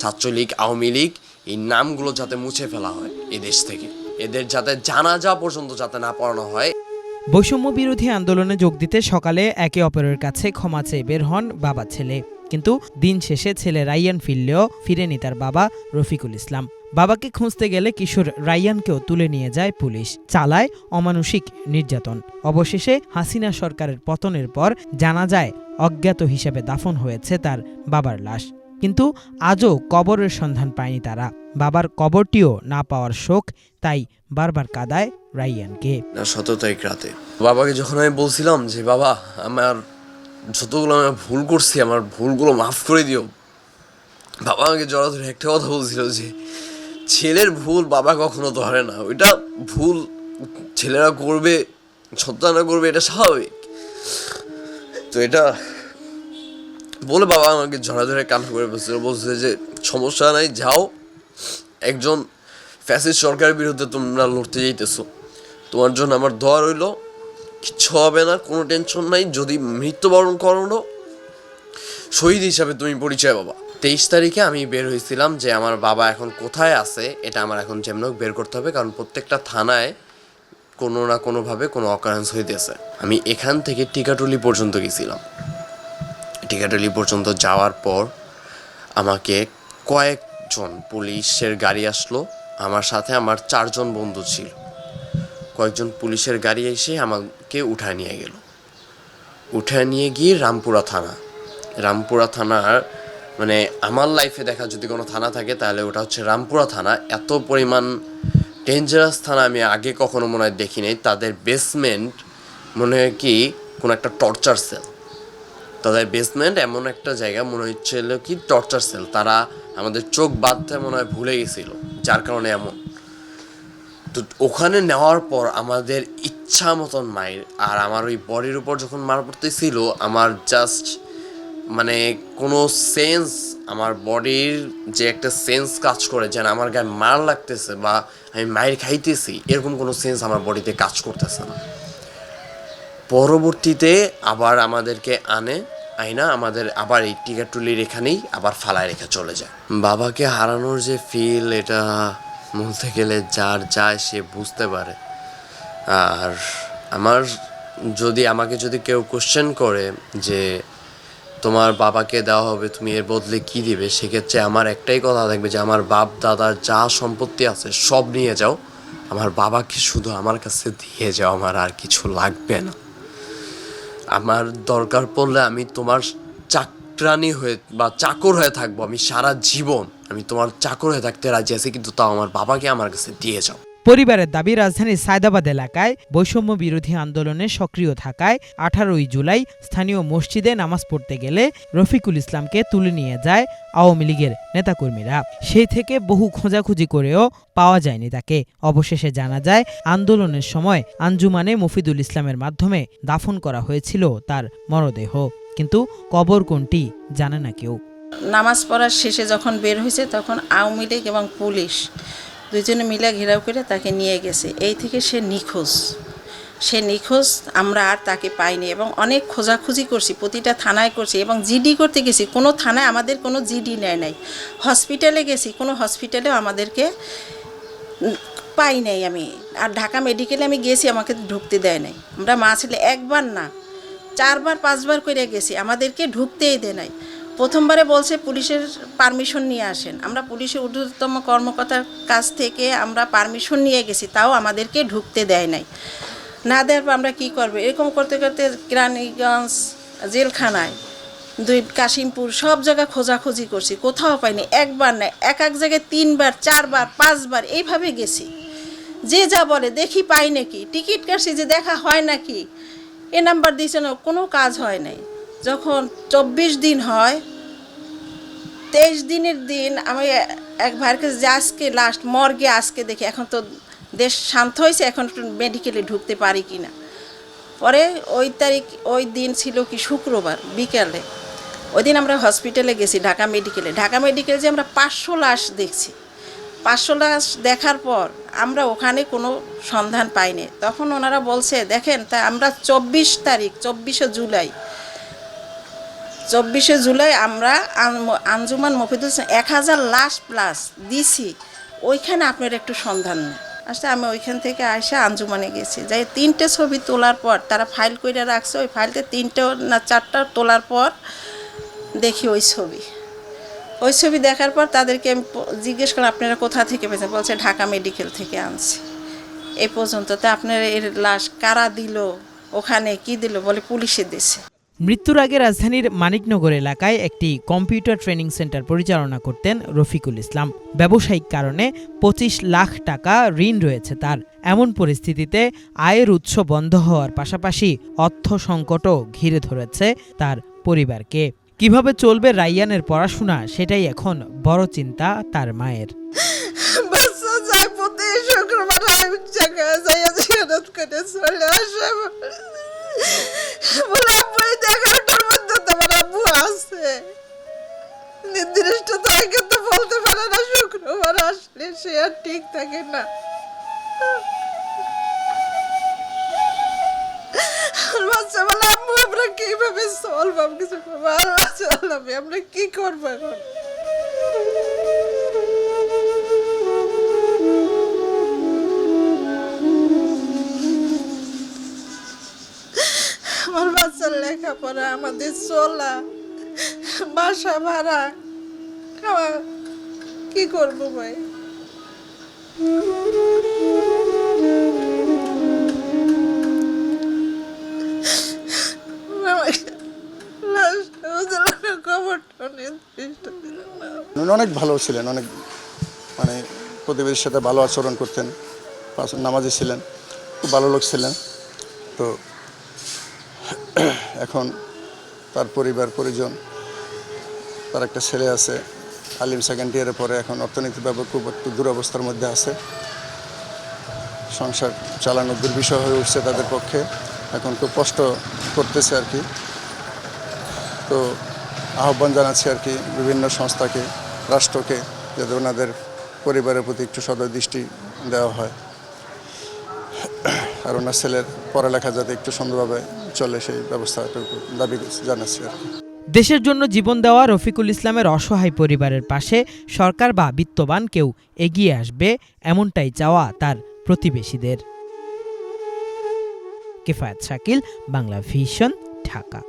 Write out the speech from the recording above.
ছাত্রলীগ, আওয়ামী লীগ, এই নামগুলো যাতে মুছে ফেলা হয় এই দেশ থেকে, এদের যাতে জানাজা পর্যন্ত যাতে না পড়ানো হয়। বৈষম্য বিরোধী আন্দোলনে যোগ দিতে সকালে একে অপরের কাছে ক্ষমা চেয়ে বের হন বাবা ছেলে, কিন্তু দিন শেষে ছেলে রাইয়ান ফিরলেও ফিরেনি তার বাবা রফিকুল ইসলাম। বাবাকে খুঁজতে গেলে কিশোর রাইয়ানকেও তুলে নিয়ে যায় পুলিশ, চালায় অমানুষিক নির্যাতন। অবশেষে হাসিনা সরকারের পতনের পর জানা যায় অজ্ঞাত হিসেবে দাফন হয়েছে তার বাবার লাশ, কিন্তু আজও কবরের সন্ধান পায়নি তারা। বাবার কবরটিও না পাওয়ার শোক তাই বারবার কাঁদায় রাইয়ানকে। 17 তারিখ রাতে বাবাকে যখন আমি বলছিলাম যে বাবা আমার যতগুলো আমি ভুল করছি, আমার ভুলগুলো মাফ করে দিও, বাবা আমাকে জড়া ধরে একটা কথা বলছিল যে ছেলের ভুল বাবা কখনো ধরে না, ওইটা ভুল ছেলেরা করবে, সন্তানরা করবে, এটা স্বাভাবিক। তো এটা বলে বাবা আমাকে জড়া ধরে কান্না করে বলছে যে সমস্যা নাই, যাও, একজন ফ্যাসিস্ট সরকারের বিরুদ্ধে তোমরা লড়তে যাইতেছো, তোমার জন্য আমার দোয়া রইল, কিচ্ছু হবে না, কোনো টেনশন নাই, যদি মৃত্যুবরণ করো শহীদ হিসাবে তুমি পরিচয় পাবা। 23 তারিখে আমি বের হয়েছিলাম যে আমার বাবা এখন কোথায় আছে এটা আমার এখন যেমন বের করতে হবে, কারণ প্রত্যেকটা থানায় কোনো না কোনোভাবে কোনো অকারেন্স হইতেছে। আমি এখান থেকে টিকাটুলি পর্যন্ত গেছিলাম। টিকাটুলি পর্যন্ত যাওয়ার পর আমাকে কয়েকজন পুলিশের গাড়ি আসলো, আমার সাথে আমার 4 জন বন্ধু ছিল। কয়েকজন পুলিশের গাড়ি এসে আমাকে উঠায় নিয়ে গেল। উঠায় নিয়ে গিয়ে রামপুরা থানার মানে আমার লাইফে দেখা যদি কোনো থানা থাকে তাহলে ওটা হচ্ছে রামপুরা থানা। এত পরিমাণ ডেঞ্জারাস থানা আমি আগে কখনো মনে হয় দেখি নাই। তাদের বেসমেন্ট মনে হয় কি কোনো একটা টর্চার সেল, তাদের বেসমেন্ট এমন একটা জায়গা মনে হচ্ছিল কি টর্চার সেল। তারা আমাদের চোখ বাঁধতে মনে হয় ভুলে গেছিল, যার কারণে এমন। তো ওখানে নেওয়ার পর আমাদের ইচ্ছা মতন মায়ের, আর আমার ওই বডির উপর যখন মার পড়তেছিল আমার জাস্ট মানে কোনো সেন্স, আমার বডির যে একটা সেন্স কাজ করে যেন আমার গায়ে মার লাগতেছে বা আমি মায়ের খাইতেছি, এরকম কোনো সেন্স আমার বডিতে কাজ করতেছে না। পরবর্তীতে আবার আমাদেরকে আইনা আমাদের আবার এই টিকাটুলির এখানেই আবার ফালায় রেখে চলে যায়। বাবাকে হারানোর যে ফিল, এটা বলতে গেলে যার যায় সে বুঝতে পারে। আর আমাকে যদি কেউ কোশ্চেন করে যে তোমার বাবাকে দেওয়া হবে, তুমি এর বদলে কি দিবে, সেক্ষেত্রে আমার একটাই কথা থাকবে যে আমার বাপ দাদার যা সম্পত্তি আছে সব নিয়ে যাও, আমার বাবাকে শুধু আমার কাছে দিয়ে যাও, আমার আর কিছু লাগবে না। আমার দরকার পড়লে আমি তোমার চাকরানি হয়ে বা চাকর হয়ে থাকবো, আমি সারা জীবন আমি তোমার চাকর হয়ে থাকতে রাজি আছি, কিন্তু তাও আমার বাবাকে আমার কাছে দিয়ে যাও। পরিবারের দাবি, রাজধানীর সায়দাবাদ এলাকায় বৈষম্য বিরোধী আন্দোলনে সক্রিয় থাকায় 18 জুলাই স্থানীয় মসজিদে নামাজ পড়তে গেলে রফিকুল ইসলামকে তুলে নিয়ে যায় আওয়ামী লীগের নেতাকর্মীরা। সেই থেকে বহু খোঁজাখুঁজি করেও পাওয়া যায়নি তাকে। অবশেষে জানা যায় আন্দোলনের সময় আঞ্জুমানে মফিদুল ইসলামের মাধ্যমে দাফন করা হয়েছিল তার মরদেহ, কিন্তু কবর কোনটি জানে না কেউ। নামাজ পড়ার শেষে যখন বের হয়েছে তখন আওয়ামী লীগ এবং পুলিশ দুজনে মিলে ঘেরাও করে তাকে নিয়ে গেছে। এই থেকে সে নিখোঁজ, আমরা আর তাকে পাইনি এবং অনেক খোঁজাখুঁজি করছি, প্রতিটা থানায় করছি এবং জিডি করতে গেছি, কোনো থানায় আমাদের কোনো জিডি নেয় নাই। হসপিটালে গেছি, কোনো হসপিটালেও আমাদেরকে পাই নাই আমি। আর ঢাকা মেডিকেলে আমি গেছি, আমাকে ঢুকতে দেয় নাই। আমরা মা ছেলে একবার না 4বার 5বার করে গেছি, আমাদেরকে ঢুকতেই দেয় নাই। প্রথমবারে বলছে পুলিশের পারমিশন নিয়ে আসেন, আমরা পুলিশের ঊর্ধ্বতম কর্মকর্তার কাছ থেকে আমরা পারমিশন নিয়ে গেছি, তাও আমাদেরকে ঢুকতে দেয় নাই। না দেওয়ার পর আমরা কী করবো, এরকম করতে করতে কেরানীগঞ্জ জেলখানায়, কাশিমপুর, সব জায়গায় খোঁজাখুঁজি করছি, কোথাও পাইনি। একবার না, এক জায়গায় 3বার 4বার 5বার এইভাবে গেছি। যে যা বলে দেখি পাই নাকি, টিকিট কাটছি যে দেখা হয় নাকি, এ নাম্বার দিয়েছে না, কোনো কাজ হয় নাই। যখন 24 দিন হয়, 23 দিনের দিন আমি এক ভাইয়ের কাছে যে আজকে লাস্ট মর্গে আজকে দেখি, এখন তো দেশ শান্ত হয়েছে, এখন একটু মেডিকেলে ঢুকতে পারি কি না। পরে ওই দিন ছিল কি শুক্রবার বিকেলে, ওই দিন আমরা হসপিটালে গেছি ঢাকা মেডিকেলে যে আমরা 500 লাশ দেখছি। 500 লাশ দেখার পর আমরা ওখানে কোনো সন্ধান পাইনি। তখন ওনারা বলছে দেখেন, তা আমরা 24 জুলাই 24শে জুলাই আমরা আঞ্জুমান মফিদুল 1000 লাশ প্লাস দিছি, ওইখানে আপনার একটু সন্ধান নেই। আসলে আমি ওইখান থেকে আসে আঞ্জুমানে গেছি, যাই 3টে ছবি তোলার পর তারা ফাইল করে রাখছে, ওই ফাইলতে 3টে না 4টা তোলার পর দেখি ওই ছবি দেখার পর তাদেরকে আমি জিজ্ঞেস করলাম আপনারা কোথা থেকে পেয়েছেন, বলছে ঢাকা মেডিকেল থেকে আনছি। এই পর্যন্ত তো আপনার এর লাশ কারা দিল, ওখানে কি দিল, বলে পুলিশে দিছে। মৃত্যুর আগে রাজধানীর মানিকনগর এলাকায় একটি কম্পিউটার ট্রেনিং সেন্টার পরিচালনা করতেন রফিকুল ইসলাম। ব্যবসায়িক কারণে 25 লাখ টাকা ঋণ রয়েছে তার। এমন পরিস্থিতিতে আয়ের উৎস বন্ধ হওয়ার পাশাপাশি অর্থ সংকটও ঘিরে ধরেছে তার পরিবারকে। কিভাবে চলবে রাইয়ানের পড়াশোনা, সেটাই এখন বড় চিন্তা তার মায়ের। বাচ্চা যায় প্রতি শুক্রবার আমি জায়গায় যাই জিয়ারত করে চলে আসে, বলে আব্বু 11টার মধ্যে তোমার আব্বু আছে, নির্দিষ্ট তারিখে তো বলতে পারে না, শুক্রবার আসলে সে আর ঠিক থাকে না। বাচ্চা বলে আম্মু আমরা কিভাবে চলবো, আমি কিছু করবো, আল্লাহ চালাবে, আমরা কি করবো এখন। আমার বাচ্চার লেখাপড়া, আমাদের চলা, বাসা ভাড়া, খাওয়া, কি করবো ভাই। অনেক ভালো ছিলেন, অনেক মানে প্রতিবেশীর সাথে ভালো আচরণ করতেন, নামাজি ছিলেন, খুব ভালো লোক ছিলেন। তো এখন তার পরিবার পরিজন, তার একটা ছেলে আছে আলিম 2nd ইয়ারে পরে, এখন অর্থনৈতিকভাবে খুব একটু দুরবস্থার মধ্যে আছে, সংসার চালানো দুর্বিষহ হয়ে উঠছে তাদের পক্ষে, এখন খুব কষ্ট করতেছে আর কি। তো আহ্বান জানাচ্ছি আর কি বিভিন্ন সংস্থাকে, রাষ্ট্রকে, যাতে ওনাদের পরিবারের প্রতি একটু সদয় দৃষ্টি দেওয়া হয়, আর ওনার ছেলের পড়ালেখা যাতে একটু সুন্দরভাবে চলে সেই ব্যবস্থাটুকু দাবি জানাচ্ছি আর কি। দেশের জন্য জীবন দেওয়া রফিকুল ইসলামের অসহায় পরিবারের পাশে সরকার বা বিত্তবান কেউ এগিয়ে আসবে, এমনটাই চাওয়া তার প্রতিবেশীদের। কিফায়েত শাকিল, বাংলা ভিশন, ঢাকা।